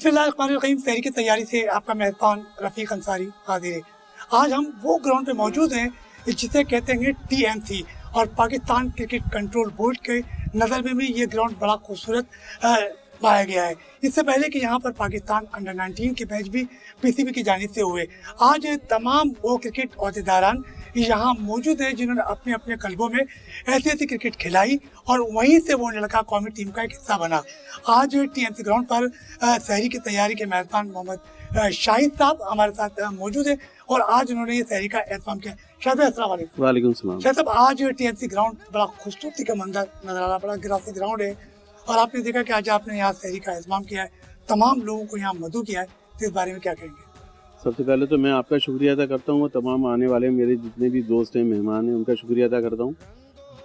बिस्मिल्लाहिर्रहमानिर्रहीम। शहरी की तैयारी से आपका मेहमान रफ़ीक अंसारी हाजिर है। आज हम वो ग्राउंड पे मौजूद हैं जिसे कहते हैं TMC, और पाकिस्तान क्रिकेट कंट्रोल बोर्ड के नज़र में भी ये ग्राउंड बड़ा खूबसूरत पाया गया है। इससे पहले कि यहाँ पर पाकिस्तान अंडर 19 के मैच भी PCB की जानिब से हुए। आज तमाम वो क्रिकेट अहदेदारान यहाँ मौजूद है जिन्होंने अपने अपने कल्बों में ऐसी ऐसी क्रिकेट खिलाई और वहीं से वो लड़का कौमी टीम का एक हिस्सा बना। आज TMC ग्राउंड पर शहरी की तैयारी के मेहमान मोहम्मद शाहिद साहब हमारे साथ मौजूद है और आज उन्होंने ये शहरी का एहतमाम किया। शाहिद भाई अस्सलाम वालेकुम। वालेकुम सलाम। शाहिद साहब, आज TMC ग्राउंड बड़ा खूबसूरती का मंजर नजर आ रहा, बड़ा ग्रासी ग्राउंड है और आपने देखा कि आज आपने यहाँ शहरी का एहतमाम किया है, तमाम लोगों को यहाँ मदऊ किया है, तो इस बारे में क्या कहेंगे? सबसे पहले तो मैं आपका शुक्रिया अदा करता हूँ, तमाम आने वाले मेरे जितने भी दोस्त हैं, मेहमान हैं, उनका शुक्रिया अदा करता हूँ।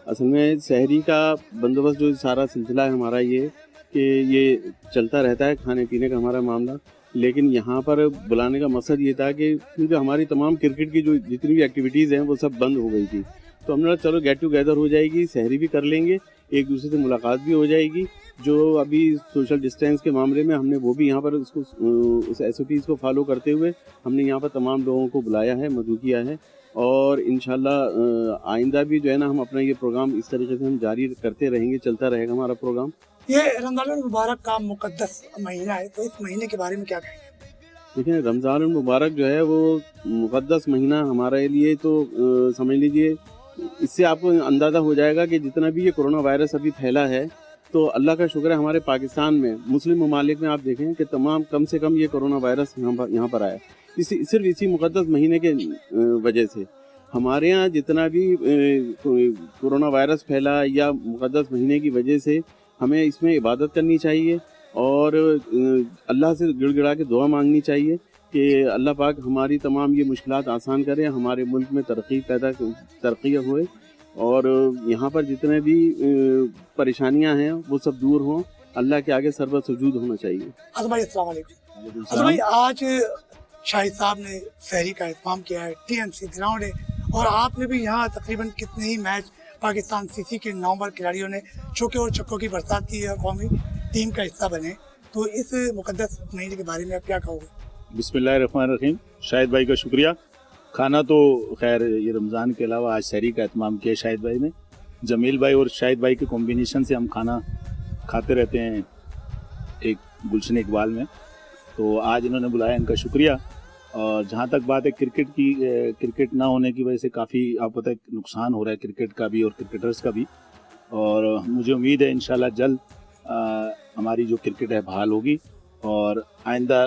असल में शहरी का बंदोबस्त जो सारा सिलसिला है हमारा ये कि ये चलता रहता है, खाने पीने का हमारा मामला, लेकिन यहाँ पर बुलाने का मकसद ये था कि क्योंकि हमारी तमाम क्रिकेट की जो जितनी भी एक्टिविटीज़ हैं वो सब बंद हो गई थी, तो हमने कहा चलो गेट टुगेदर हो जाएगी, शहरी भी कर लेंगे, एक दूसरे से मुलाकात भी हो जाएगी। जो अभी सोशल डिस्टेंस के मामले में हमने वो भी यहाँ पर उसको उस SOPs को फॉलो करते हुए हमने यहाँ पर तमाम लोगों को बुलाया है, मदऊ किया है और इंशाल्लाह आइंदा भी जो है ना हम अपना ये प्रोग्राम इस तरीके से हम जारी करते रहेंगे, चलता रहेगा हमारा प्रोग्राम। ये रमज़ान मुबारक का मुक़द्दस महीना है, तो इस महीने के बारे में क्या कहेंगे? देखिए, रमज़ान मुबारक जो है वो मुक़द्दस महीना हमारे लिए तो समझ लीजिए, इससे आपको अंदाज़ा हो जाएगा कि जितना भी ये कोरोना वायरस अभी फैला है, तो अल्लाह का शुक्र है हमारे पाकिस्तान में, मुस्लिम ममालिक में आप देखें कि तमाम कम से कम ये कोरोना वायरस यहाँ पर आया, सिर्फ इसी मुक़द्दस महीने के वजह से हमारे यहाँ जितना भी कोरोना वायरस फैला या मुक़द्दस महीने की वजह से हमें इसमें इबादत करनी चाहिए और अल्लाह से गिड़गिड़ा के दुआ मांगनी चाहिए कि अल्लाह पाक हमारी तमाम ये मुश्किलात आसान करे, हमारे मुल्क में तरक्की होए और यहाँ पर जितने भी परेशानियाँ हैं वो सब दूर हों, अल्लाह के आगे सर्व सुजूद होना चाहिए। अस्सलाम वालेकुम। अस्सलाम भाई, आज शाहिद साहब ने शहरी का एहतमाम किया है, TMC ग्राउंड है और आपने भी यहाँ तकरीबन कितने ही मैच पाकिस्तान CC के 9 बार खिलाड़ियों ने चौके और छक्कों की बरसात की है, कौमी टीम का हिस्सा बने, तो इस मुक़द्दस महीने के बारे में आप क्या कहोगे? बिस्मिल्लाहिर्रहमानिर्रहीम। शाहिद भाई का शुक्रिया। खाना तो खैर ये रमज़ान के अलावा आज शहरी का एहतमाम किया शाहिद भाई ने। जमील भाई और शाहिद भाई के कॉम्बिनेशन से हम खाना खाते रहते हैं एक गुलशन इकबाल में, तो आज इन्होंने बुलाया, इनका शुक्रिया। और जहाँ तक बात है क्रिकेट की, क्रिकेट ना होने की वजह से काफ़ी आपको पता है नुकसान हो रहा है क्रिकेट का भी और क्रिकेटर्स का भी, और मुझे उम्मीद है इंशाल्लाह जल्द हमारी जो क्रिकेट है बहाल होगी और आइंदा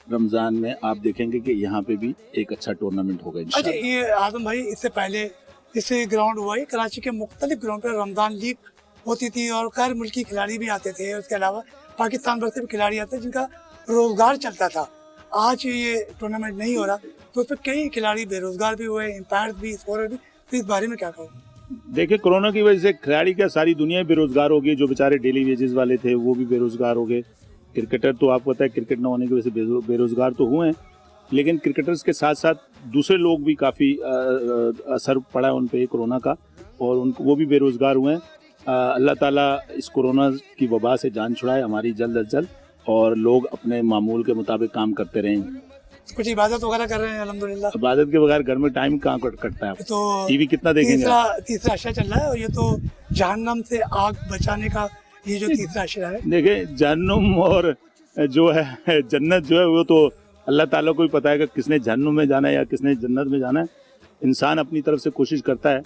रमज़ान में आप देखेंगे कि यहाँ पे भी एक अच्छा टूर्नामेंट होगा इंशाल्लाह। अच्छा, ये आजम भाई, इससे पहले इसे ग्राउंड हुआ है कराची के मुख्तलिफ ग्राउंड पर रमज़ान लीग होती थी और गैर मुल्की खिलाड़ी भी आते थे, उसके अलावा पाकिस्तान भर से भी खिलाड़ी आते जिनका रोज़गार चलता था। आज ये टूर्नामेंट नहीं हो रहा तो उस पर कई खिलाड़ी बेरोजगार भी हुए, एम्पायर भी, स्कोरर भी, तो इस बारे में क्या कहो? देखिए, कोरोना की वजह से खिलाड़ी क्या सारी दुनिया बेरोजगार हो गई, जो बेचारे डेली वेजेस वाले थे वो भी बेरोजगार हो गए। क्रिकेटर तो आपको पता है क्रिकेट न होने की वजह से बेरोजगार तो हुए हैं, लेकिन क्रिकेटर्स के साथ साथ दूसरे लोग भी काफ़ी असर पड़ा है उन पे कोरोना का और वो भी बेरोजगार हुए हैं। अल्लाह ताला इस कोरोना की वबा से जान छुड़ाए हमारी जल्द अज जल्द और लोग अपने मामूल के मुताबिक काम करते रहें। कुछ इबादत वगैरह कर रहे हैं अल्हम्दुलिल्लाह। इबादत के बगैर घर में टाइम कहाँ कटता है? तो टीवी कितना देखेंगे? तीसरा अशरा चल रहा है और ये तो जहन्नम से आग बचाने का ये जो तीसरा अशरा है। देखिए, जहन्नुम और जो है जन्नत जो है वो तो अल्लाह ताला को ही पता है कि किसने जहन्नुम में जाना है या किसने जन्नत में जाना है। इंसान अपनी तरफ से कोशिश करता है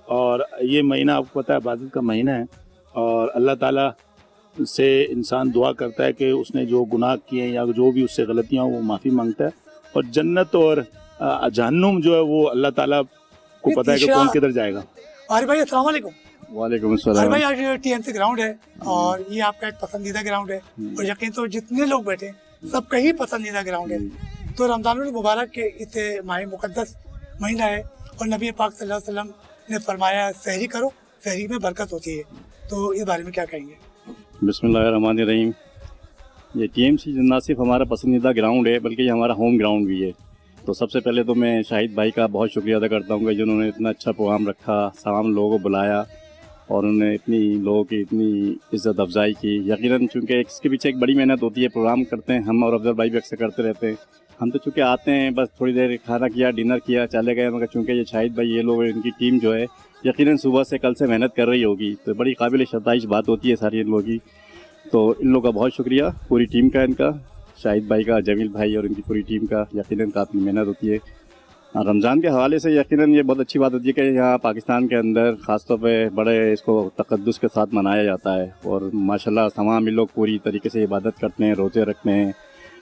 और ये महीना आपको पता है इबादत का महीना है और अल्लाह ताला से इंसान दुआ करता है कि उसने जो गुनाह किए या जो भी उससे गलतियाँ वो माफ़ी मांगता है और जन्नत और जहन्नुम जो है वो अल्लाह ताला को पता है कि कौन किधर जाएगा। अरे भाई अस्सलाम वालेकुम। वालेकुम अस्सलाम। भाई, आज TMC ग्राउंड है और ये आपका एक पसंदीदा ग्राउंड है और यकीन तो जितने लोग बैठे हैं सबका ही पसंदीदा ग्राउंड है। तो रमज़ानुल मुबारक के इस माह मुक़द्दस महीना है और नबी पाक सल्लल्लाहु अलैहि वसल्लम ने फरमाया सहरी करो, सहरी में बरकत होती है, तो इस बारे में क्या कहेंगे? बिस्मिल्लाहिर्रहमानिर्रहीम। ये TMC ना सिर्फ हमारा पसंदीदा ग्राउंड है बल्कि ये हमारा होम ग्राउंड भी है। तो सबसे पहले तो मैं शाहिद भाई का बहुत शुक्रिया अदा करता हूँ कि जिन्होंने इतना अच्छा प्रोग्राम रखा, तमाम लोगों को बुलाया और उन्होंने इतनी लोगों की इतनी इज़्ज़त अफजाई की। यकीनन चूँकि इसके पीछे एक बड़ी मेहनत होती है, प्रोग्राम करते हैं हम और अफजल भाई भी अक्सर करते रहते हैं। हम तो चूँकि आते हैं बस थोड़ी देर खाना किया, डिनर किया, चले गए, मगर चूँकि ये शाहिद भाई ये लोग इनकी टीम जो है यकीनन सुबह से कल से मेहनत कर रही होगी, तो बड़ी काबिल सताइश बात होती है सारी इन लोगों की। तो इन लोगों का बहुत शुक्रिया, पूरी टीम का, इनका शाहिद भाई का, जमील भाई और इनकी पूरी टीम का यकीनन काफ़ी मेहनत होती है। रमज़ान के हवाले से यकीनन ये बहुत अच्छी बात होती है कि यहाँ पाकिस्तान के अंदर ख़ास तौर पे बड़े इसको तक़द्दुस के साथ मनाया जाता है और माशाल्लाह तमाम लोग पूरी तरीके से इबादत करते हैं, रोज़े रखते हैं,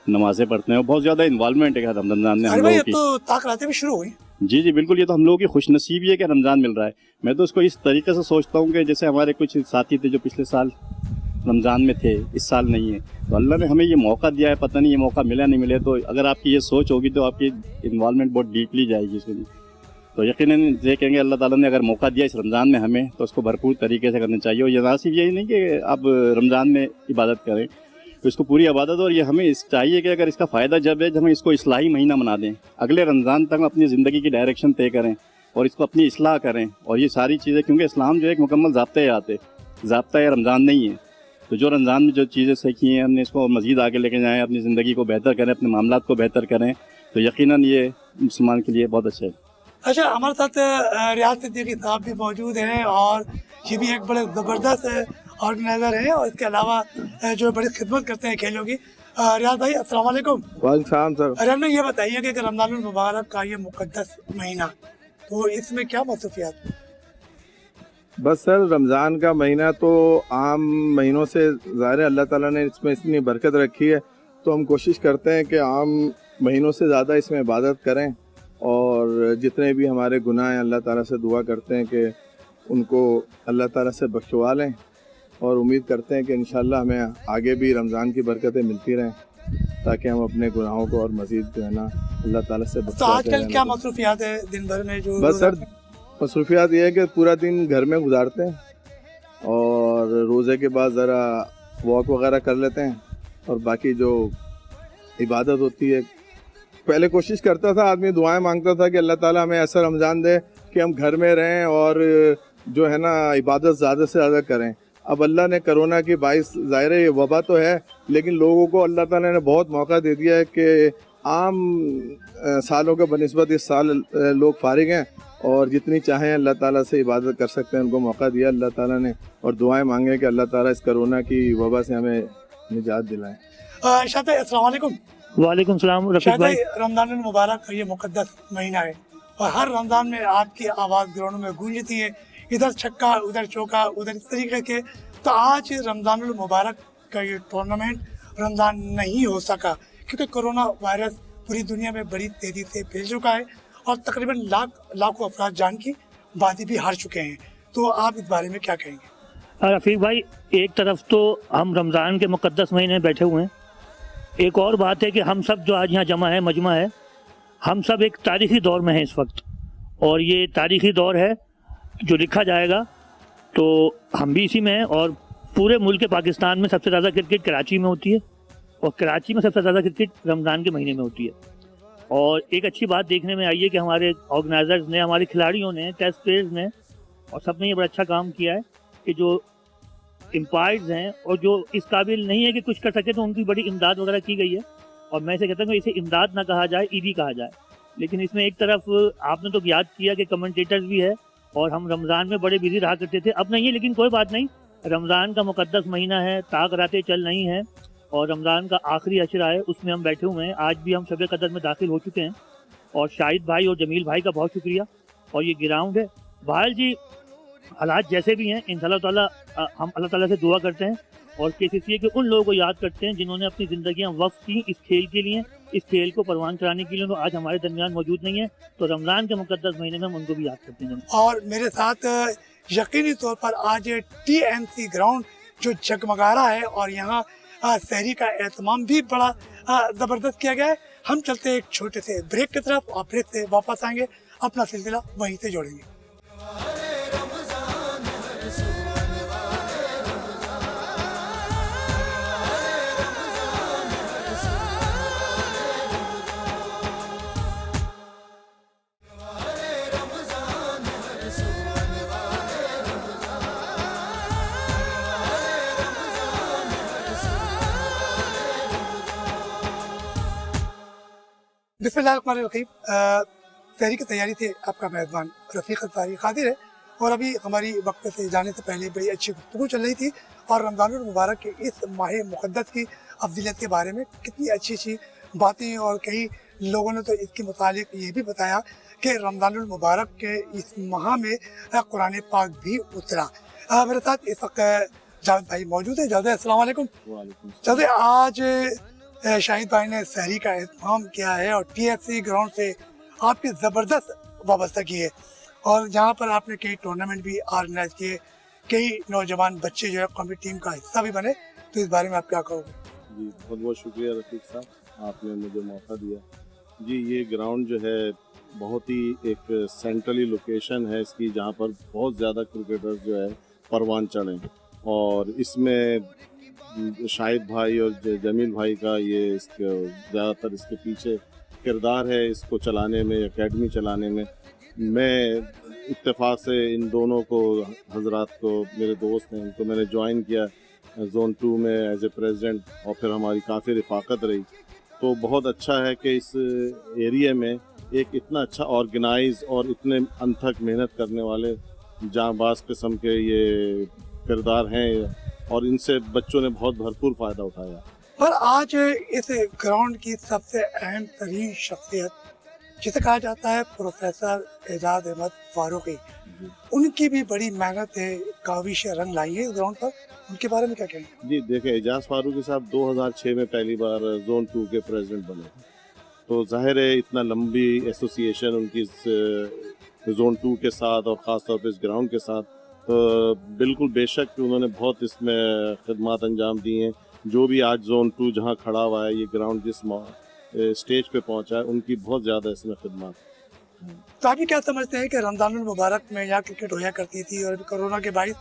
नमाज़ें पढ़ते हैं और बहुत ज़्यादा इन्वॉल्वमेंट है रमज़ान में हम लोगों की। तो ताक़रातें भी शुरू हुई। जी जी बिल्कुल, ये तो हम लोगों की खुशनसीबी है कि रमज़ान मिल रहा है। मैं तो उसको इस तरीके से सोचता हूँ कि जैसे हमारे कुछ साथी थे जो पिछले साल रमज़ान में थे, इस साल नहीं है, तो अल्लाह ने हमें ये मौका दिया है, पता नहीं ये मौका मिला नहीं मिले, तो अगर आपकी ये सोच होगी तो आपकी इन्वॉल्वमेंट बहुत डीपली जाएगी इसमें। तो यकीनन ये कहेंगे अल्लाह ताला ने अगर मौका दिया इस रमज़ान में हमें, तो उसको भरपूर तरीके से करना चाहिए। और ये ना सिर्फ यही नहीं कि आप रमज़ान में इबादत करें, तो इसको पूरी इबादत, और ये हमें चाहिए कि अगर इसका फ़ायदा जब है जब हम इसको इस्लाही महीना बना दें, अगले रमज़ान तक हम अपनी ज़िंदगी की डायरेक्शन तय करें और इसको अपनी इस्लाह करें। और ये सारी चीज़ें, क्योंकि इस्लाम जो है एक मुकम्मल ज़ाब्ता है, रमज़ान नहीं है। तो जो रमज़ान में जो चीज़ें सीखी हैं हमने, इसको मज़ीद आगे लेके जाएँ, अपनी ज़िंदगी को बेहतर करें, अपने मामलात को बेहतर करें, तो यकीनन ये मुसलमान के लिए बहुत अच्छा है। अच्छा, हमारे साथ रियाज सिद्दीकी साहब भी मौजूद हैं और ये भी एक बड़े ज़बरदस्त ऑर्गेनाइज़र हैं और इसके अलावा जो बड़ी खिदमत करते हैं खेलों की। रियाज भाई अस्सलाम वालेकुम। वालेकुम सर। अरे हमें ये बताइए कि रमज़ान मुबारक का ये मुक़द्दस महीना, तो इसमें क्या मसरूफियात? बस सर, रमज़ान का महीना तो आम महीनों से ज़ाहिर है अल्लाह ताला ने इसमें इतनी बरकत रखी है, तो हम कोशिश करते हैं कि आम महीनों से ज़्यादा इसमें इबादत करें और जितने भी हमारे गुनाह हैं अल्लाह ताला से दुआ करते हैं कि उनको अल्लाह ताला से बख्शवा लें और उम्मीद करते हैं कि इंशाअल्लाह हमें आगे भी रमज़ान की बरकतें मिलती रहें ताकि हम अपने गुनाहों को और मज़ीद जो है ना अल्लाह ताला से तो बख्शवाते आजकल क्या मसरूफियात है दिन भर में जो? बस सर, मसरूफियात ये है कि पूरा दिन घर में गुजारते हैं और रोज़े के बाद ज़रा वॉक वगैरह कर लेते हैं और बाकी जो इबादत होती है, पहले कोशिश करता था आदमी, दुआएं मांगता था कि अल्लाह ताला हमें ऐसा रमज़ान दे कि हम घर में रहें और जो है ना इबादत ज़्यादा से ज़्यादा करें। अब अल्लाह ने कोरोना की बाइस, ज़ाहिर है ये वबा तो है, लेकिन लोगों को अल्लाह ताला ने बहुत मौका दे दिया है कि आम सालों के बनिस्बत इस साल लोग फारिग हैं और जितनी चाहें अल्लाह ताला से इबादत कर सकते हैं, उनको मौका दिया अल्लाह ताला ने, और दुआएं मांगे कि अल्लाह ताला इस कोरोना की वबा से हमें निजात दिलाएं। शाहिद भाई अस्सलाम वालेकुम। वालेकुम सलाम रफीक शाहिद भाई। भाई, रमज़ान मुबारक का ये मुक़द्दस महीना है और हर रमज़ान में आपकी आवाज़ ग्राउंड में गूंजती है, इधर छक्का उधर चौका उधर, इस तरीके के। तो आज रमज़ान मुबारक का ये टूर्नामेंट रमज़ान नहीं हो सका क्योंकि कोरोना वायरस पूरी दुनिया में बड़ी तेज़ी से फैल चुका है और तकरीबन लाखों अफराद जान की बाजी भी हार चुके हैं। तो आप इस बारे में क्या कहेंगे? रफीक भाई, एक तरफ तो हम रमज़ान के मुक़द्दस महीने में बैठे हुए हैं, एक और बात है कि हम सब जो आज यहाँ जमा है, मजमा है, हम सब एक तारीख़ी दौर में हैं इस वक्त, और ये तारीख़ी दौर है जो लिखा जाएगा, तो हम भी इसी में हैं। और पूरे मुल्क पाकिस्तान में सबसे ज़्यादा क्रिकेट कराची में होती है और कराची में सबसे ज़्यादा क्रिकेट रमज़ान के महीने में होती है। और एक अच्छी बात देखने में आई है कि हमारे ऑर्गेनाइज़र्स ने, हमारे खिलाड़ियों ने, टेस्ट प्लेयर्स ने और सब ने ये बड़ा अच्छा काम किया है कि जो एम्पायर्स हैं और जो इस काबिल नहीं है कि कुछ कर सके, तो उनकी बड़ी इमदाद वगैरह की गई है। और मैं इसे कहता हूँ कि इसे इमदाद ना कहा जाए, ईदी कहा जाए। लेकिन इसमें एक तरफ आपने तो याद किया कि कमेंटेटर्स भी है और हम रमज़ान में बड़े बिजी रहा करते थे, अब नहीं है, लेकिन कोई बात नहीं, रमज़ान का मुक़द्दस महीना है, ताक़रातें चल रही हैं और रमज़ान का आखिरी अशरा है, उसमें हम बैठे हुए हैं। आज भी हम शब क़दर में दाखिल हो चुके हैं और शाहिद भाई और जमील भाई का बहुत शुक्रिया। और ये ग्राउंड है, बहाल जी हालात जैसे भी हैं, इंशाअल्लाह ताला हम अल्लाह ताला से दुआ करते हैं और KCCA के उन लोगों को याद करते हैं जिन्होंने अपनी ज़िंदगियाँ वक्फ की इस खेल के लिए, इस खेल को परवान कराने के लिए। तो आज हमारे दरमियान मौजूद नहीं है, तो रमज़ान के मुक़द्दस महीने में हम उनको भी याद करते हैं। और मेरे साथ यकीनी तौर पर आज TMC ग्राउंड जो जगमगा रहा है और यहाँ सहरी का एहतमाम भी बड़ा ज़बरदस्त किया गया है। हम चलते हैं एक छोटे से ब्रेक की तरफ और ब्रेक से वापस आएंगे, अपना सिलसिला वहीं से जोड़ेंगे। बिस्मिल्लाहिर्रहमानिर्रहीम। सहरी की तैयारी से आपका मेज़बान रफ़ीक अंसारी हाजिर है। और अभी हमारी वक्त से जाने से पहले बड़ी अच्छी गुफ्तगू चल रही थी और रमज़ानुल मुबारक के इस माह मुक़द्दस की अफ़ज़लियत के बारे में कितनी अच्छी अच्छी बातें, और कई लोगों ने तो इसके मुतालिक ये भी बताया कि रमज़ानुल मुबारक के इस माह में कुरान पाक भी उतरा। मेरे साथ इस वक्त जावेद भाई मौजूद है। जावेद, अस्सलाम वालेकुम। जावेद, आज शाहिद भाई ने सहरी का एहतमाम किया है और TFC ग्राउंड से आपकी ज़बरदस्त वाबस्तगी है, और जहाँ पर आपने कई टूर्नामेंट भी ऑर्गेनाइज किए, कई नौजवान बच्चे जो है कौमी टीम का हिस्सा भी बने, तो इस बारे में आप क्या कहोगे? जी, बहुत बहुत शुक्रिया रफीक साहब, आपने मुझे मौका दिया। जी, ये ग्राउंड जो है बहुत ही एक सेंट्रली लोकेशन है इसकी, जहाँ पर बहुत ज़्यादा क्रिकेटर्स जो है परवान चढ़े, और इसमें शाहिद भाई और जमील भाई का ये इसके ज़्यादातर इसके पीछे किरदार है इसको चलाने में, एकेडमी चलाने में। मैं इत्तेफाक से इन दोनों को, हजरात को, मेरे दोस्त हैं, इनको मैंने ज्वाइन किया ज़ोन 2 में एज ए प्रेसिडेंट, और फिर हमारी काफ़ी रफ़ाकत रही। तो बहुत अच्छा है कि इस एरिया में एक इतना अच्छा ऑर्गेनाइज और इतने अनथक मेहनत करने वाले जांबाज किस्म के ये किरदार हैं, और इनसे बच्चों ने बहुत भरपूर फ़ायदा उठाया। पर आज इस ग्राउंड की सबसे अहम तरीन शख्सियत जिसे कहा जाता है प्रोफेसर एजाज अहमद फारूकी, उनकी भी बड़ी मेहनत है, काविश रंग लाई है इस ग्राउंड पर, उनके बारे में क्या कहेंगे? जी देखें, एजाज फारूकी साहब 2006 में पहली बार ज़ोन 2 के प्रेसिडेंट बने, तो जाहिर है इतना लंबी एसोसिएशन उनकी ज़ोन 2 के साथ और ख़ास तौर पर इस ग्राउंड के साथ, तो बिल्कुल बेशक कि उन्होंने बहुत इसमें खिदमत अंजाम दी हैं। जो भी आज ज़ोन 2 जहाँ खड़ा हुआ है, ये ग्राउंड जिस स्टेज पे पहुंचा है, उनकी बहुत ज़्यादा इसमें खिदमत। तो आप ये क्या समझते हैं कि रमज़ानुल मुबारक में यहाँ क्रिकेट होया करती थी और कोरोना के बाइस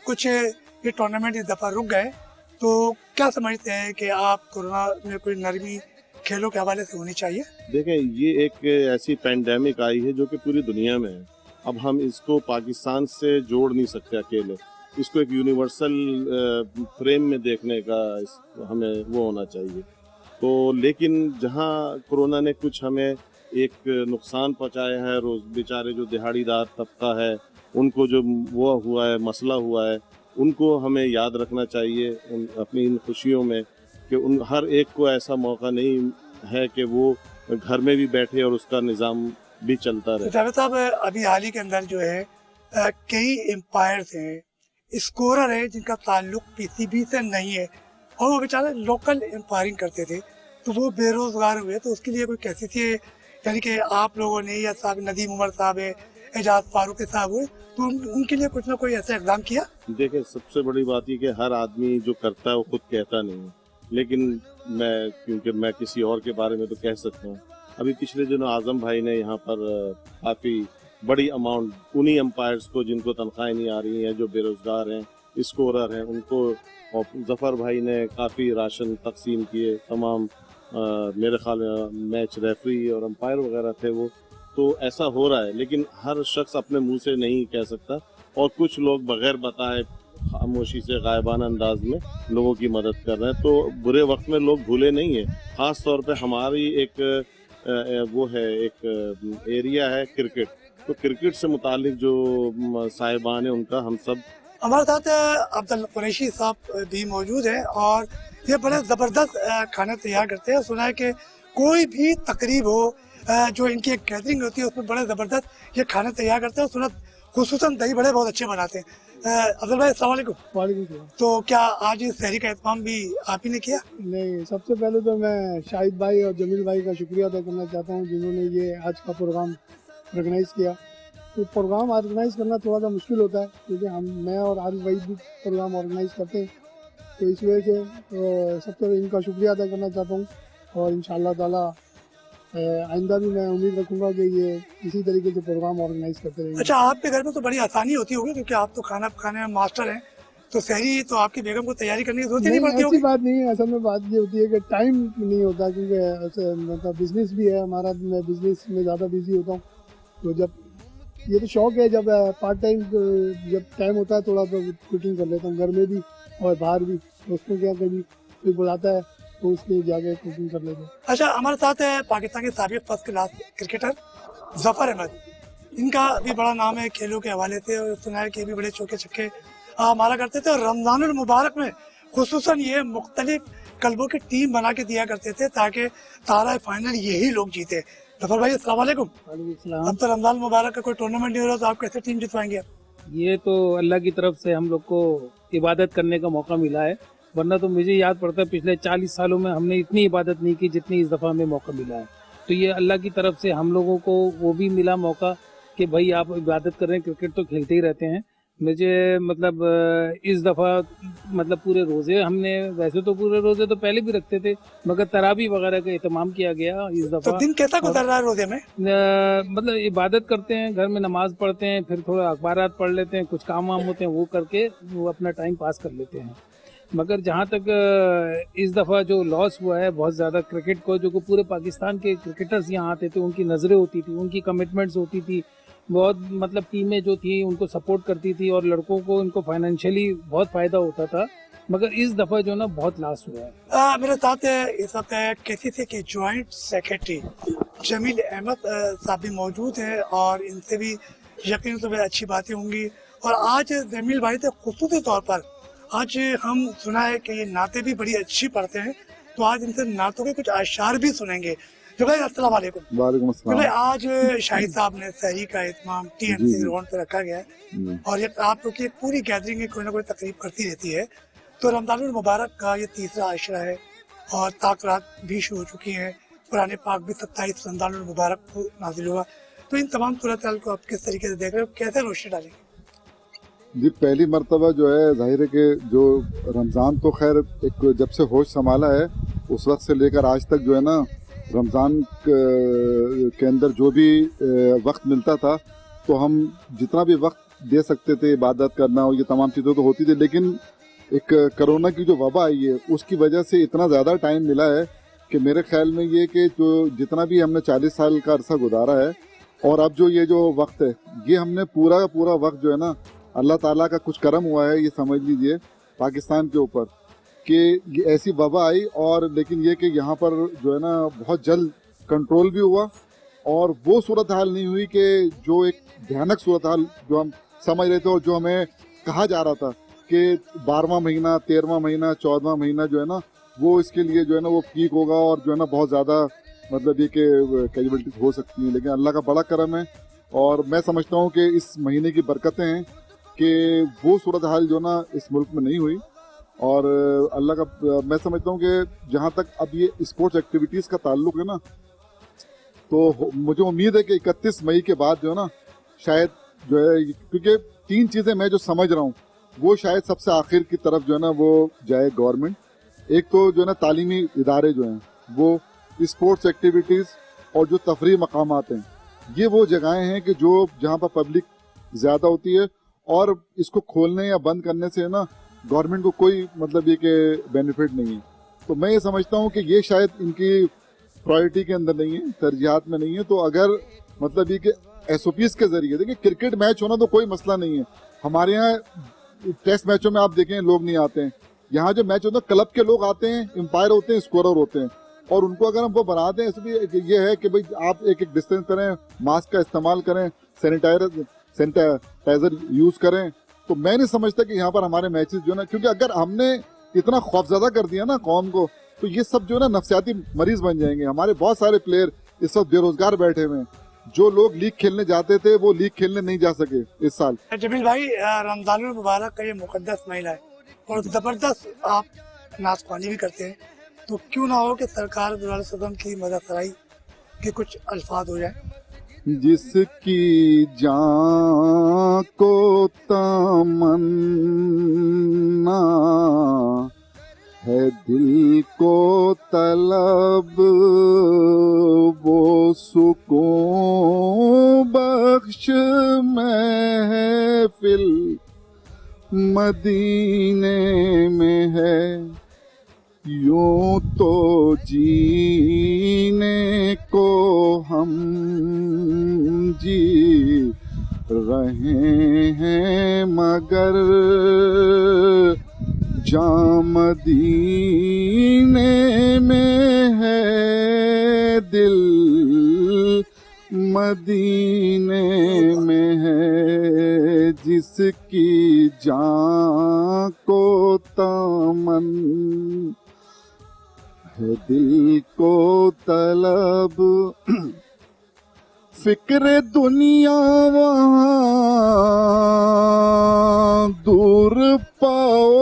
कुछ ये टूर्नामेंट इस दफ़ा रुक गए, तो क्या समझते हैं कि आप कोरोना में कोई नरमी खेलों के हवाले से होनी चाहिए? देखें, ये एक ऐसी पैंडेमिक आई है जो कि पूरी दुनिया में है। अब हम इसको पाकिस्तान से जोड़ नहीं सकते अकेले, इसको एक यूनिवर्सल फ्रेम में देखने का हमें वो होना चाहिए। तो लेकिन जहाँ कोरोना ने कुछ हमें एक नुकसान पहुँचाया है, रोज़ बेचारे जो दिहाड़ीदार तबका है, उनको जो वो हुआ है, मसला हुआ है, उनको हमें याद रखना चाहिए अपनी इन खुशियों में, कि उन हर एक को ऐसा मौका नहीं है कि वो घर में भी बैठे और उसका निज़ाम भी चलता रहे। जावेद साहब, अभी हाल ही के अंदर जो है कई एम्पायर्स हैं, स्कोरर हैं जिनका ताल्लुक PCB से नहीं है, और वो बेचारे लोकल एम्पायरिंग करते थे, तो वो बेरोजगार हुए, तो उसके लिए कोई कैसी थी, यानी कि आप लोगों ने या साहब नदीम उमर साहब है, एजाज फारूकी साहब हुए, तो उनके लिए कुछ ना कोई ऐसा इक़दाम किया? देखिए, सबसे बड़ी बात ये कि हर आदमी जो करता है वो खुद कहता नहीं है, लेकिन क्योंकि मैं किसी और के बारे में तो कह सकता हूँ। अभी पिछले दिनों आज़म भाई ने यहाँ पर काफ़ी बड़ी अमाउंट उन्हीं एम्पायर्स को जिनको तनख्वाहें नहीं आ रही हैं, जो बेरोज़गार हैं, स्कोरर हैं, उनको, और ज़फ़र भाई ने काफ़ी राशन तकसीम किए, तमाम मेरे ख्याल में मैच रेफरी और अंपायर वगैरह थे वो। तो ऐसा हो रहा है, लेकिन हर शख्स अपने मुंह से नहीं कह सकता, और कुछ लोग बगैर बताए खामोशी से गायबाना अंदाज में लोगों की मदद कर रहे हैं। तो बुरे वक्त में लोग भूले नहीं हैं। ख़ास तौर पे हमारी एक वो है, एक एरिया है क्रिकेट, तो क्रिकेट से मुतालिक जो साहिबान है उनका हम सब। हमारे साथ अब्दुल कुरैशी साहब भी मौजूद हैं, और ये बड़े ज़बरदस्त खाना तैयार करते हैं। सुना है कि कोई भी तकरीब हो, जो इनकी एक गैदरिंग होती है, उसमें बड़े ज़बरदस्त ये खाना तैयार करते हैं। सुना खुसूसन दही बड़े बहुत अच्छे बनाते हैं। अब्दुल भाई, अस्सलाम वालेकुम। वालेकुम सलाम। तो क्या आज इस सहरी का एहतमाम भी आप ही ने किया? नहीं, सबसे पहले तो मैं शाहिद भाई और जमील भाई का शुक्रिया अदा करना चाहता हूँ, जिन्होंने ये आज का प्रोग्राम ऑर्गेनाइज़ किया। तो प्रोग्राम ऑर्गेनाइज़ करना थोड़ा सा मुश्किल होता है, क्योंकि मैं और आरिफ भाई भी प्रोग्राम ऑर्गेनाइज़ करते हैं, तो इस वजह से सबसे इनका शुक्रिया अदा करना चाहता हूँ। और इंशाअल्लाह ताला आइंदा भी मैं उम्मीद रखूँगा कि ये इसी तरीके से प्रोग्राम ऑर्गेनाइज़ करते रहेंगे। अच्छा, आपके घर में तो बड़ी आसानी होती होगी, क्योंकि आप तो खाना पकाने में मास्टर हैं, तो सहरी तो आपकी बेगम को तैयारी करने की जरूरत ही नहीं पड़ती होगी? ऐसी बात नहीं है। असल में बात ये होती है कि टाइम नहीं होता, क्योंकि मतलब बिजनेस भी है हमारा, मैं बिजनेस में ज़्यादा बिजी होता हूँ। तो जब ये तो शौक है, जब पार्ट टाइम जब टाइम होता है थोड़ा, तो कुकिंग कर लेता हूँ, घर में भी और बाहर भी। दोस्तों के यहाँ कभी कोई बुलाता है तो उसके जाके कोचिंग कर लेते हैं। अच्छा, हमारे साथ है पाकिस्तान के साबिक first class cricketer Zafar Ahmed. इनका भी बड़ा नाम है खेलों के हवाले से, और सुना है कि भी बड़े चौके छक्के मारा करते थे, और रमजानुल मुबारक में खुसूसन ये मुख्तलिफ क्लबों की टीम बना के दिया करते थे ताकि सारा फाइनल यही लोग जीते। जफर भाई अस्सलाम वालेकुम। अब तो रमजान मुबारक का कोई टूर्नामेंट नहीं हो रहा, तो आप कैसे टीम जितवाएंगे? ये तो अल्लाह की तरफ से हम लोग को इबादत करने का मौका मिला है, वरना तो मुझे याद पड़ता है पिछले 40 सालों में हमने इतनी इबादत नहीं की जितनी इस दफ़ा हमें मौका मिला है। तो ये अल्लाह की तरफ से हम लोगों को वो भी मिला मौका कि भाई आप इबादत कर रहे हैं, क्रिकेट तो खेलते ही रहते हैं। मुझे मतलब इस दफ़ा मतलब पूरे रोज़े हमने, वैसे तो पूरे रोज़े तो पहले भी रखते थे, मगर तरावी वगैरह का एहतमाम किया गया इस दफ़ा। तो दिन कैसा गुजर रहा है रोजे में? मतलब इबादत करते हैं, घर में नमाज पढ़ते हैं, फिर थोड़ा अखबारात पढ़ लेते हैं, कुछ काम वाम होते हैं वो करके वो अपना टाइम पास कर लेते हैं। मगर जहाँ तक इस दफ़ा जो लॉस हुआ है बहुत ज़्यादा क्रिकेट को, जो कि पूरे पाकिस्तान के क्रिकेटर्स यहाँ आते थे, उनकी नज़रें होती थी, उनकी कमिटमेंट्स होती थी, बहुत मतलब टीमें जो थी उनको सपोर्ट करती थी और लड़कों को इनको फाइनेंशियली बहुत फ़ायदा होता था। मगर इस दफ़ा जो ना बहुत लॉस हुआ है। मेरे साथ इस वक्त KCC के जॉइंट सेक्रेटरी जमील अहमद साहब भी मौजूद हैं, और इनसे भी यकीन से अच्छी बातें होंगी। और आज जमील भाई से खुसूसी तौर पर आज हम सुना है कि ये नाते भी बड़ी अच्छी पढ़ते हैं, तो आज इनसे नातों के कुछ अशार भी सुनेंगे। तो भाई अस्सलाम वालेकुम। वालेकुम तो अस्सलाम। भाई आज शाहिद साहब ने सहरी का इत्माम TMC ग्राउंड पे रखा गया है, और ये आप लोग की एक पूरी गैदरिंग कोई ना कोई तकरीब करती रहती है। तो रमजानुल मुबारक का ये तीसरा आशरा है, और ताक़रात भी शुरू हो चुकी हैं। कुरान पाक भी 27 रमजानुल मुबारक को नाजिल हुआ। तो इन तमाम सूरत हाल को आप किस तरीके से देख रहे हो, कैसे रोशनी डालेंगे? जी, पहली मर्तबा जो है जाहिर है कि जो रमज़ान तो खैर एक जब से होश संभाला है उस वक्त से लेकर आज तक जो है ना, रमज़ान के अंदर जो भी वक्त मिलता था तो हम जितना भी वक्त दे सकते थे इबादत करना और ये तमाम चीज़ें तो होती थी, लेकिन एक कोरोना की जो वबा आई है उसकी वजह से इतना ज़्यादा टाइम मिला है कि मेरे ख्याल में ये कि जो जितना भी हमने 40 साल का अरसा गुजारा है, और अब जो ये जो वक्त है ये हमने पूरा का पूरा वक्त जो है ना, अल्लाह ताला का कुछ करम हुआ है, ये समझ लीजिए पाकिस्तान के ऊपर कि ये ऐसी वबा आई, और लेकिन ये कि यहाँ पर जो है ना बहुत जल्द कंट्रोल भी हुआ, और वो सूरत हाल नहीं हुई कि जो एक भयानक सूरत हाल जो हम समझ रहे थे और जो हमें कहा जा रहा था कि 12वां महीना, 13वां महीना, 14वां महीना जो है ना वो इसके लिए जो है ना वो पीक होगा, और जो है ना बहुत ज़्यादा मतलब ये कि कैजुअलिटीज हो सकती हैं। लेकिन अल्लाह का बड़ा करम है, और मैं समझता हूँ कि इस महीने की बरकतें हैं कि वो सूरत हाल जो ना इस मुल्क में नहीं हुई, और अल्लाह का मैं समझता हूँ कि जहाँ तक अब ये स्पोर्ट्स एक्टिविटीज़ का ताल्लुक है ना, तो मुझे उम्मीद है कि 31 मई के बाद जो है ना शायद जो है, क्योंकि 3 चीज़ें मैं जो समझ रहा हूँ वो शायद सबसे आखिर की तरफ जो है ना वो जाए गवर्नमेंट। एक तो जो है ना तालीमी इदारे जो हैं वो स्पोर्ट्स एक्टिविटीज़ और जो तफरी मकामात हैं, ये वो जगहें हैं कि जो जहाँ पर पब्लिक ज़्यादा होती है, और इसको खोलने या बंद करने से ना गवर्नमेंट को कोई मतलब ये कि बेनिफिट नहीं है। तो मैं ये समझता हूँ कि ये शायद इनकी प्रायोरिटी के अंदर नहीं है, तरजीहात में नहीं है। तो अगर मतलब ये कि SOPs के जरिए, देखिए क्रिकेट मैच होना तो कोई मसला नहीं है, हमारे यहाँ टेस्ट मैचों में आप देखें लोग नहीं आते हैं, यहाँ जो मैच होता है क्लब के लोग आते हैं, एम्पायर होते हैं, स्कोरर होते हैं, और उनको अगर हम वो बना दें, इसलिए ये है कि भाई आप एक डिस्टेंस करें, मास्क का इस्तेमाल करें, सैनिटाइजर यूज करें, तो मैं नहीं समझता कि यहाँ पर हमारे मैचेस जो है ना, क्योंकि अगर हमने इतना खौफजदा कर दिया ना कौम को, तो ये सब जो है ना नफसियाती मरीज बन जाएंगे। हमारे बहुत सारे प्लेयर इस वक्त बेरोजगार बैठे हुए हैं, जो लोग लीग खेलने जाते थे वो लीग खेलने नहीं जा सके इस साल। जमील भाई, रमजानुल मुबारक का ये मुकद्दस महीना है और जबरदस्त आप नाचख्वानी भी करते हैं, तो क्यों ना हो कि सरकार सदम की मदद सराई के कुछ अल्फाज हो जाए। जिसकी जान को तमन्ना है दिल को तलब, वो सुकून बख्श महफिल मदीने में है, यूं तो जीने को हम जी रहे हैं, मगर جاں مدینے میں ہے دل مدینے میں ہے جس کی جاں کو تمن ہے دل کو طلب فکر دنیا وہاں دور پاؤ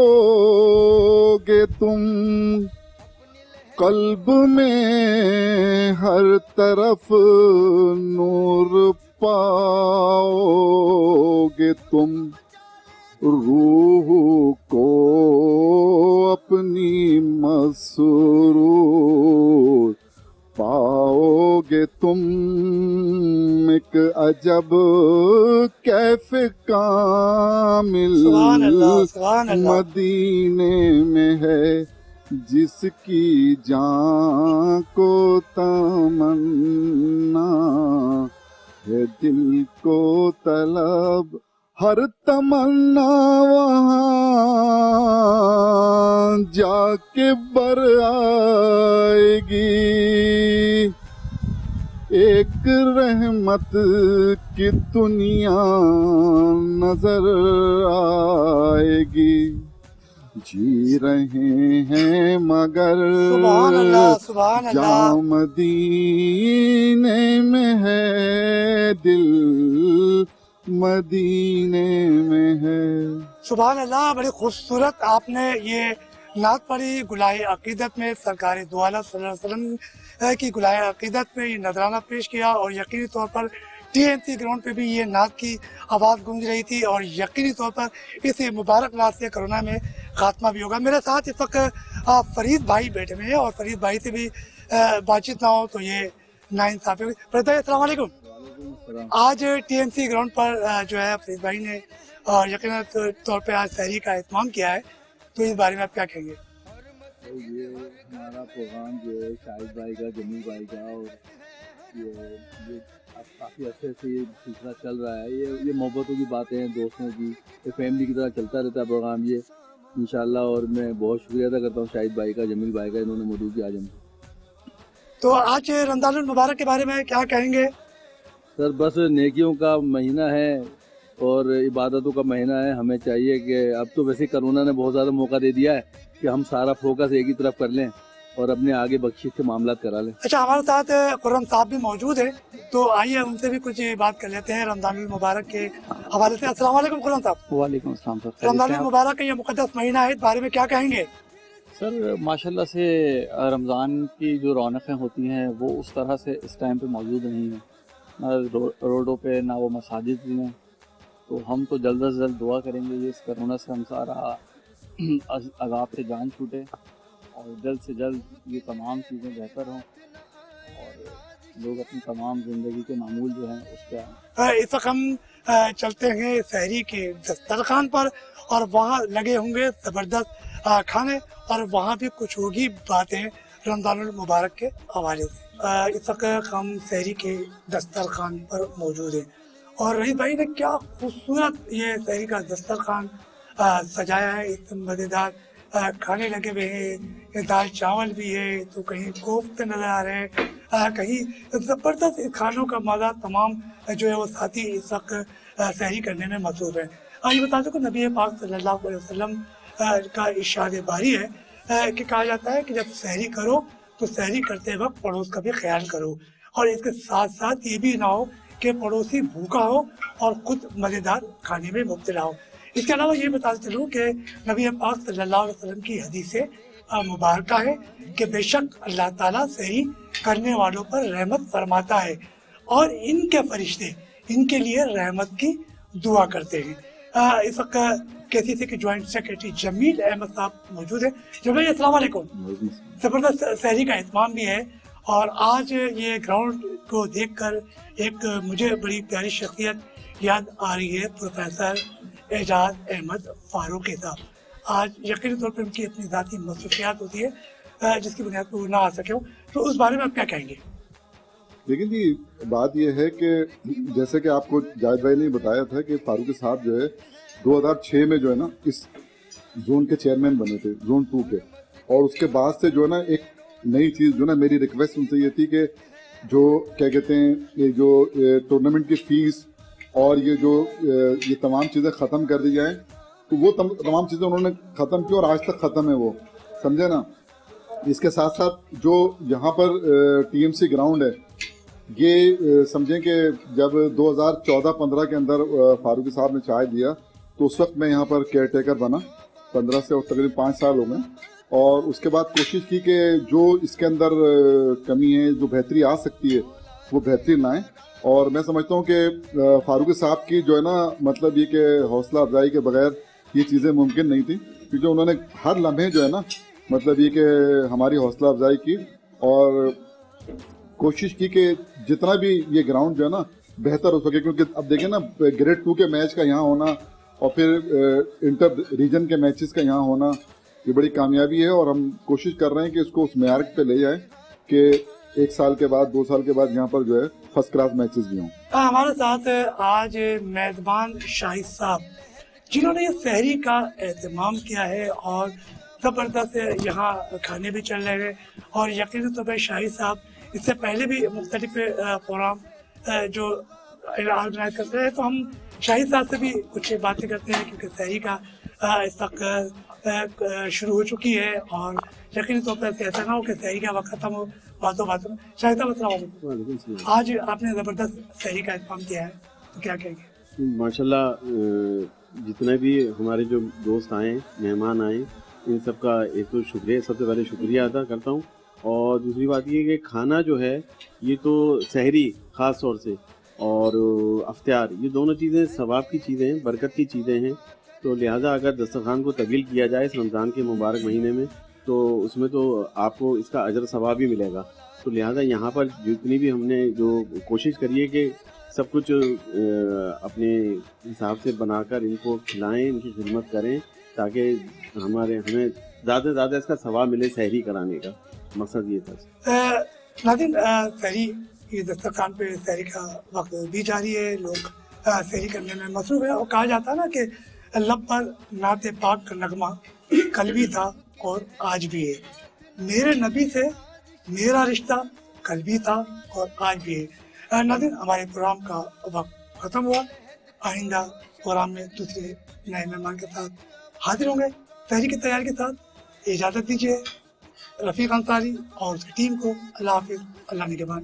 گے تم قلب میں ہر طرف نور پاؤ گے تم روح کو اپنی مسرور پاؤ گے تم ایک عجب کیف کامل سبحان اللہ، سبحان اللہ۔ مدینے میں ہے جس کی جاں کو تمنا ہے دل کو طلب ہر تمنا وہاں جا کے بر آئے گی ایک رحمت کی دنیا نظر آئے گی جی رہے ہیں مگر سبحان اللہ، سبحان اللہ۔ جاں مدینے میں ہے دل مدینے میں ہے۔ سبحان اللہ، بڑی خوبصورت آپ نے یہ نعت پڑھی گلائے عقیدت میں سرکار دو عالم صلی اللہ علیہ وسلم کی گلائے عقیدت میں یہ نذرانہ پیش کیا، اور یقینی طور پر ٹی ایم سی گراؤنڈ پہ بھی یہ نعت کی آواز گونج رہی تھی، اور یقینی طور پر اس مبارک نعت سے کرونا میں خاتمہ بھی ہوگا۔ میرے ساتھ اس وقت فرید بھائی بیٹھے ہوئے ہیں، اور فرید بھائی سے بھی بات چیت نہ ہو تو یہ ناانصافی ہوگی۔ فرید بھائی السلام علیکم۔ آج ٹی ایم سی گراؤنڈ پر جو ہے فرید بھائی نے یقیناً طور پہ آج سحری کا اہتمام کیا ہے، تو اس بارے میں آپ کیا کہیں گے؟ یہ ہمارا پروگرام جو ہے شاہد بھائی کا، جمیل بھائی کا، اور یہ اب کافی عرصے سے یہ سلسلہ چل رہا ہے۔ یہ محبتوں کی باتیں ہیں، دوستوں کی، یہ فیملی کی طرح چلتا رہتا ہے پروگرام یہ انشاءاللہ۔ اور میں بہت شکریہ ادا کرتا ہوں شاہد بھائی کا، جمیل بھائی کا، انہوں نے مدعو کیا آج ہم۔ تو آج رمضان المبارک کے بارے میں کیا کہیں گے؟ سر بس نیکیوں کا مہینہ ہے اور عبادتوں کا مہینہ ہے۔ ہمیں چاہیے کہ اب تو ویسے کرونا نے بہت زیادہ موقع دے دیا ہے کہ ہم سارا فوکس ایک ہی طرف کر لیں اور اپنے آگے بخشش کے معاملات کرا لیں۔ اچھا، ہمارے ساتھ خرم صاحب بھی موجود ہیں، تو آئیے ان سے بھی کچھ بات کر لیتے ہیں رمضان المبارک کے حوالے سے۔ السلام علیکم خرم صاحب۔ وعلیکم السلام سر۔ رمضان المبارک کا یہ مقدس مہینہ ہے، اس بارے میں کیا کہیں گے؟ سر ماشاءاللہ سے رمضان کی جو رونقیں ہوتی ہیں وہ اس طرح سے اس ٹائم پہ موجود نہیں ہیں، نہ روڈوں پہ نہ وہ مساجد میں۔ تو ہم تو جلد از جلد دعا کریں گے یہ اس کرونا سے ہم سارا عذاب سے جان چھوٹے اور جلد سے جلد یہ تمام چیزیں بہتر ہوں اور لوگ اپنی تمام زندگی کے معمول جو ہیں اس پہ آئیں۔ اس وقت ہم چلتے ہیں سحری کے دسترخوان پر، اور وہاں لگے ہوں گے زبردست کھانے، اور وہاں بھی کچھ ہوگی باتیں رمضان المبارک کے حوالے سے۔ اس وقت ہم سحری کے دسترخوان پر موجود ہیں، اور رہی بھائی نے کیا خوبصورت یہ سحری کا دسترخوان سجایا ہے۔ اس مزیدار کھانے لگے ہوئے ہیں، دال چاول بھی ہے، تو کہیں کوفتے نظر آ رہے ہیں، کہیں زبردست کھانوں کا مزہ تمام جو ہے وہ ساتھی اس وقت سحری کرنے میں مصروف ہے۔ یہ بتا دوں کہ نبی پاک صلی اللہ علیہ وسلم کا ارشاد باری ہے کہ کہا جاتا ہے کہ جب سحری کرو تو سحری کرتے وقت پڑوس کا بھی خیال کرو، اور اس کے ساتھ ساتھ یہ بھی نہ ہو کہ پڑوسی بھوکا ہو اور خود مزیدار کھانے میں مبتلا ہو۔ اس کے علاوہ یہ بتاتے چلوں کہ نبی پاک صلی اللہ علیہ وسلم کی حدیث مبارکہ ہے کہ بے شک اللہ تعالیٰ سحری کرنے والوں پر رحمت فرماتا ہے، اور ان کے فرشتے ان کے لیے رحمت کی دعا کرتے ہیں۔ اس وقت کیسی سے کہ جوائنٹ سیکرٹری جمیل احمد صاحب موجود ہیں۔ جمیل السلام علیکم۔ زبردست سحری کا اہتمام بھی ہے، اور آج یہ گراؤنڈ کو دیکھ کر ایک مجھے بڑی پیاری شخصیت یاد آ رہی ہے، پروفیسر اعجاز احمد فاروقی صاحب۔ آج یقینی طور پر ان کی اپنی ذاتی مصروفیات ہوتی ہے جس کی بنیاد پر وہ نہ آ سکے ہوں، تو اس بارے میں آپ کیا کہیں گے؟ لیکن جی بات یہ ہے کہ جیسے کہ آپ کو جاوید بھائی نے بتایا تھا کہ فاروقی صاحب جو ہے 2006 میں جو ہے نا اس जोन के चेयरमैन बने थे, जोन 2 के। और उसके बाद से जो है ना एक नई चीज़ जो ना मेरी रिक्वेस्ट उनसे ये थी कि जो क्या कहते हैं ये जो टूर्नामेंट की फीस और ये तमाम चीज़ें ख़त्म कर दी जाएँ। तो वो तमाम चीज़ें उन्होंने ख़त्म की और आज तक ख़त्म है वो, समझे ना। इसके साथ साथ जो यहाँ पर टीएमसी ग्राउंड है, ये समझें कि जब 2014-15 के अंदर फारूकी साहब ने चाय दिया तो उस वक्त मैं यहाँ पर केयर टेकर बना, 15 से और तकरीबन 5 साल हो गए। और उसके बाद कोशिश की कि जो इसके अंदर कमी है, जो बेहतरी आ सकती है, वो बेहतरी लाएं। और मैं समझता हूँ कि फारूकी साहब की जो है ना मतलब ये कि हौसला अफजाई के बगैर ये चीज़ें मुमकिन नहीं थी, क्योंकि उन्होंने हर लम्हे जो है ना मतलब ये कि हमारी हौसला अफजाई की और कोशिश की कि जितना भी ये ग्राउंड जो है ना बेहतर हो सके। क्योंकि अब देखें ना ग्रेड 2 के मैच का यहाँ होना और फिर इंटर रीजन के मैचेस का यहाँ होना, ये बड़ी कामयाबी है। और हम कोशिश कर रहे हैं कि इसको उस मेयार पे ले जाएं कि 1 साल के बाद 2 साल के बाद यहाँ पर जो है फर्स्ट क्लास मैचेस भी हों। हमारे साथ आज मेजबान शाहिद साहब, जिन्होंने ये सहरी का एहतमाम किया है और ज़बरदस्त यहाँ खाने भी चल रहे हैं। और यकीनन तौर पर शाहिद साहब इससे पहले भी मुख्तलिफ प्रोग्राम जो ऑर्गेनाइज करते हैं, तो हम शाहिद साहब से भी कुछ बातें करते हैं, क्योंकि सहरी का इस वक्त शुरू हो चुकी है और यकीनी तौर पर ऐसा ना हो कि सहरी का वक्त खत्म हो बातों बातों में। शाहिद साहब अस्सलाम वालेकुम, आज आपने ज़बरदस्त सहरी का एहतमाम किया है, तो क्या कहेंगे? माशाल्लाह जितने भी हमारे जो दोस्त आए, मेहमान आए, इन सब का एक तो शुक्रिया, सबसे पहले शुक्रिया अदा करता हूँ। और दूसरी बात ये कि खाना जो है ये तो सहरी ख़ास तौर से और अफ्तार, ये दोनों चीज़ें सवाब की चीज़ें हैं, बरकत की चीज़ें हैं। तो लिहाजा अगर दस्तरखान को तवील किया जाए इस रमज़ान के मुबारक महीने में, तो उसमें तो आपको इसका अजर सवाब ही मिलेगा। तो लिहाजा यहाँ पर जितनी भी हमने जो कोशिश करी है कि सब कुछ अपने हिसाब से बनाकर इनको खिलाएं, इनकी खिदमत करें, ताकि हमें ज़्यादा से ज़्यादा इसका सवाब मिले सहरी कराने का मकसद ये था। नाज़रीन, सहरी ये दस्तरखान पे सहरी का वक्त भी जारी है, लोग सहरी करने में मसरूफ़ है। और कहा जाता है ना कि लब पर नाते पाक का नगमा कल भी था और आज भी है, मेरे नबी से मेरा रिश्ता कल भी था और आज भी है। नाज़रीन, हमारे प्रोग्राम का वक्त ख़त्म हुआ। आइंदा प्रोग्राम में दूसरे नए मेहमान के साथ हाजिर होंगे सहरी की तैयारी के साथ। इजाज़त दीजिए रफ़ीक अंसारी और उसकी टीम को। अल्लाह हाफिज़, अल्लाह निगहबान।